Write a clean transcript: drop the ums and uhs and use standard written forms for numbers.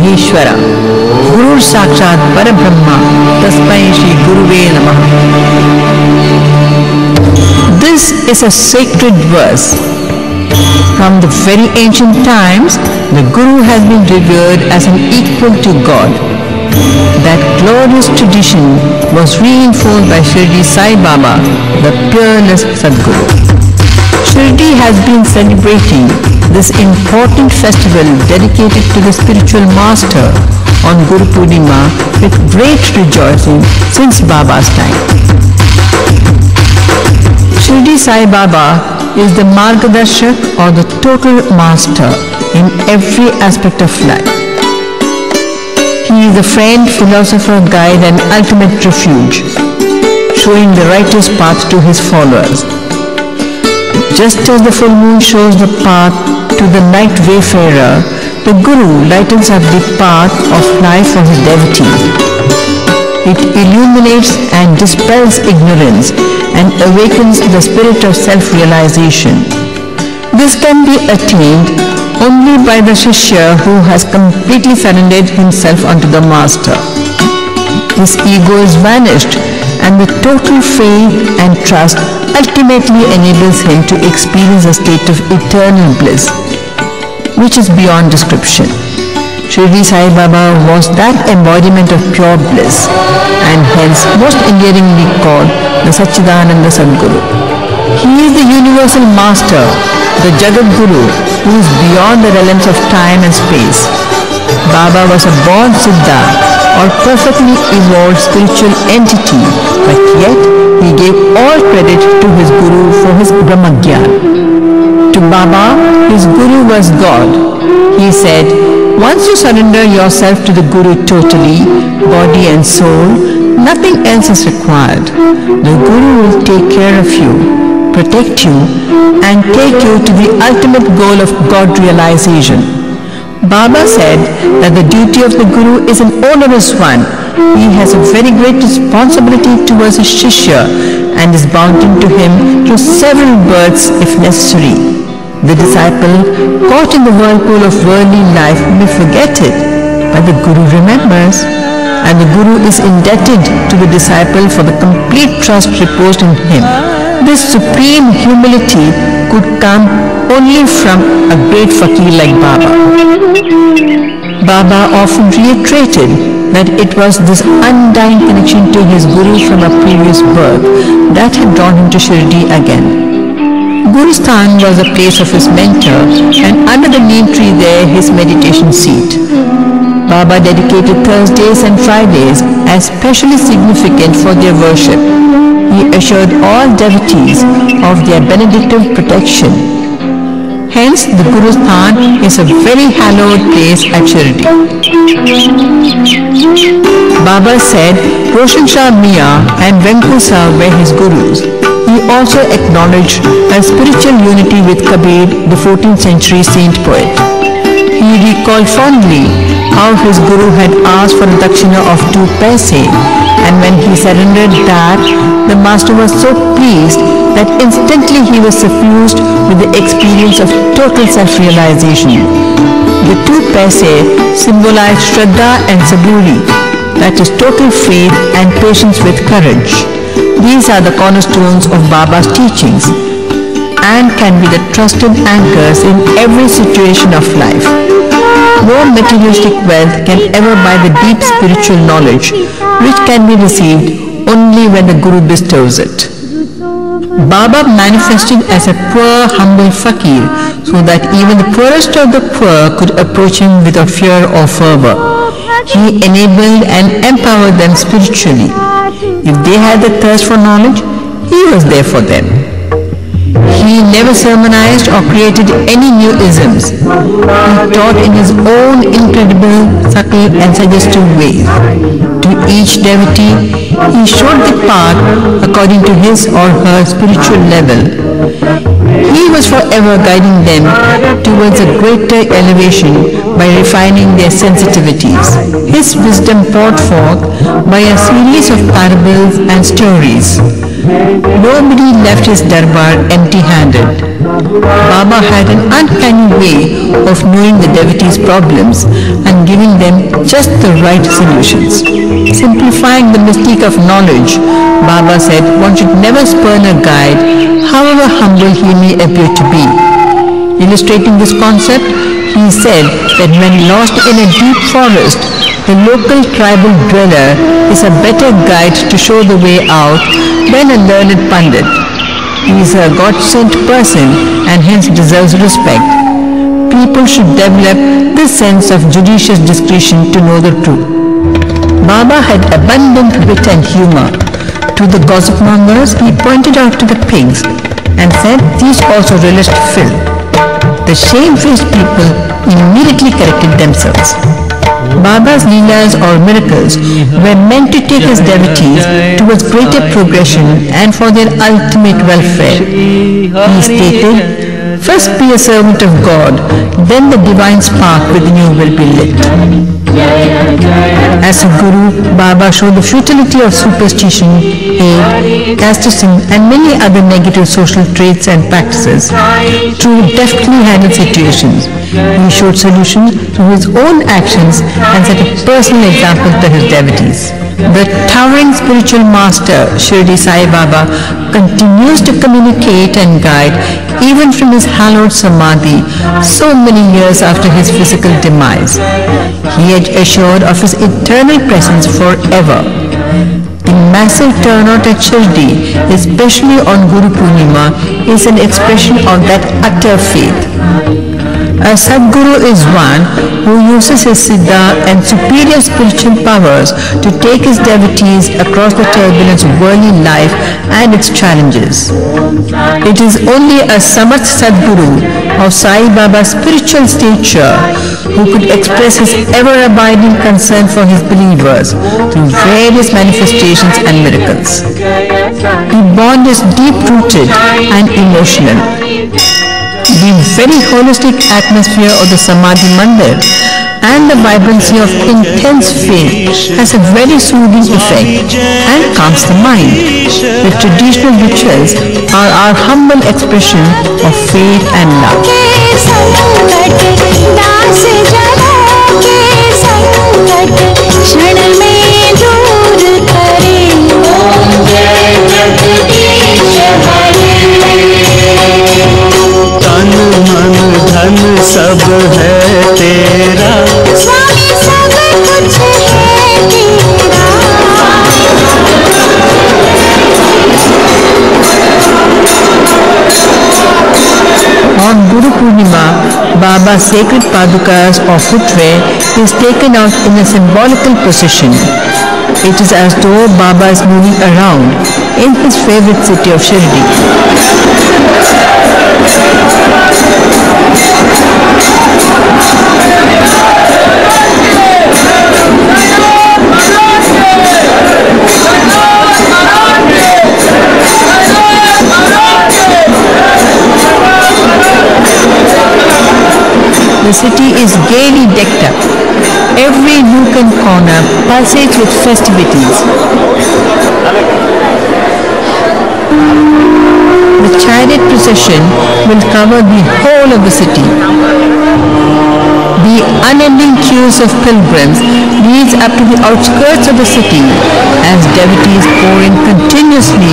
Maheshwara, Guru Sakshat Parabrahma, Tasmai Shri Guruve Namah. This is a sacred verse. From the very ancient times, the Guru has been revered as an equal to God. That glorious tradition was reinforced by Shirdi Sai Baba, the peerless Sadguru. Shirdi has been celebrating this important festival dedicated to the spiritual master on Guru Purnima with great rejoicing since Baba's time. Shirdi Sai Baba is the Margadarshak or the total master in every aspect of life. He is the friend, philosopher, guide and ultimate refuge, showing the righteous path to his followers. Just as the full moon shows the path to the night wayfarer, the Guru lightens up the path of life for his devotees. It illuminates and dispels ignorance and awakens the spirit of self-realization. This can be attained only by the Shishya who has completely surrendered himself unto the Master. His ego is vanished and the total faith and trust ultimately enables him to experience a state of eternal bliss, which is beyond description. Shirdi Sai Baba was that embodiment of pure bliss and hence most endearingly called the Satchidananda Sadguru. He is the universal master, the Jagat Guru, who is beyond the realms of time and space. Baba was a born Siddha or perfectly evolved spiritual entity, but yet he gave all credit to his Guru for his Brahmagyan. To Baba, his Guru was God. He said, once you surrender yourself to the Guru totally, body and soul, nothing else is required. The Guru will take care of you, protect you, and take you to the ultimate goal of God realization. Baba said that the duty of the Guru is an onerous one. He has a very great responsibility towards his Shishya and is bound to him through several births if necessary. The disciple, caught in the whirlpool of worldly life, may forget it, but the Guru remembers, and the Guru is indebted to the disciple for the complete trust reposed in him. This supreme humility could come only from a great fakir like Baba. Baba often reiterated that it was this undying connection to his Guru from a previous birth that had drawn him to Shirdi again. Gurusthan was the place of his mentor, and under the neem tree there his meditation seat. Baba dedicated Thursdays and Fridays as specially significant for their worship. He assured all devotees of their benedictive protection. Hence, the Gurusthan is a very hallowed place at Shirdi. Baba said Roshan Shah Mian and Venkusa were his gurus. He also acknowledged a spiritual unity with Kabir, the 14th century saint poet. He recalled fondly how his Guru had asked for a dakshina of 2 paise, and when he surrendered that, the master was so pleased that instantly he was suffused with the experience of total self-realization. The 2 paise symbolize Shraddha and Saburi, that is total faith and patience with courage. These are the cornerstones of Baba's teachings and can be the trusted anchors in every situation of life. No materialistic wealth can ever buy the deep spiritual knowledge which can be received only when the Guru bestows it. Baba manifested as a poor, humble fakir so that even the poorest of the poor could approach him without fear or fervor. He enabled and empowered them spiritually. If they had the thirst for knowledge, he was there for them. He never sermonized or created any new isms. He taught in his own incredible, subtle and suggestive ways. To each devotee, he showed the path according to his or her spiritual level. He was forever guiding them towards a greater elevation by refining their sensitivities. His wisdom poured forth by a series of parables and stories. Nobody left his darbar empty-handed. Baba had an uncanny way of knowing the devotees' problems and giving them just the right solutions. Simplifying the mystique of knowledge, Baba said one should never spurn a guide, however humble he may appear to be. Illustrating this concept, he said that when lost in a deep forest, the local tribal dweller is a better guide to show the way out than a learned pandit. He is a God-sent person and hence deserves respect. People should develop this sense of judicious discretion to know the truth. Baba had abundant wit and humor. To the gossip mongers, he pointed out to the pigs and said these also relished filth. The shamefaced people immediately corrected themselves. Baba's leelas or miracles were meant to take his devotees towards greater progression and for their ultimate welfare. He stated, "First be a servant of God, then the divine spark within you will be lit." As a guru, Baba showed the futility of superstition, hate, casteism and many other negative social traits and practices to deftly handle situations. He showed solutions through his own actions and set a personal example to his devotees. The towering spiritual master, Shirdi Sai Baba, continues to communicate and guide even from his hallowed Samadhi so many years after his physical demise. He had assured of his eternal presence forever. The massive turnout at Shirdi, especially on Guru Purnima, is an expression of that utter faith. A Sadguru is one who uses his siddha and superior spiritual powers to take his devotees across the turbulence of worldly life and its challenges. It is only a Samarth Sadguru of Sai Baba's spiritual stature who could express his ever-abiding concern for his believers through various manifestations and miracles. The bond is deep-rooted and emotional. The very holistic atmosphere of the Samadhi Mandir and the vibrancy of intense faith has a very soothing effect and calms the mind. The traditional rituals are our humble expression of faith and love. तन मन धन सब है तेरा, स्वामी सब कुछ है तेरा। On Guru Purnima, Baba's sacred padukas or footwear is taken out in a symbolical procession. It is as though Baba is moving around in his favorite city of Shirdi. The city is gaily decked up. Every nook and corner pulsates with festivities. The chariot procession will cover the whole of the city. The unending queues of pilgrims leads up to the outskirts of the city as devotees pour in continuously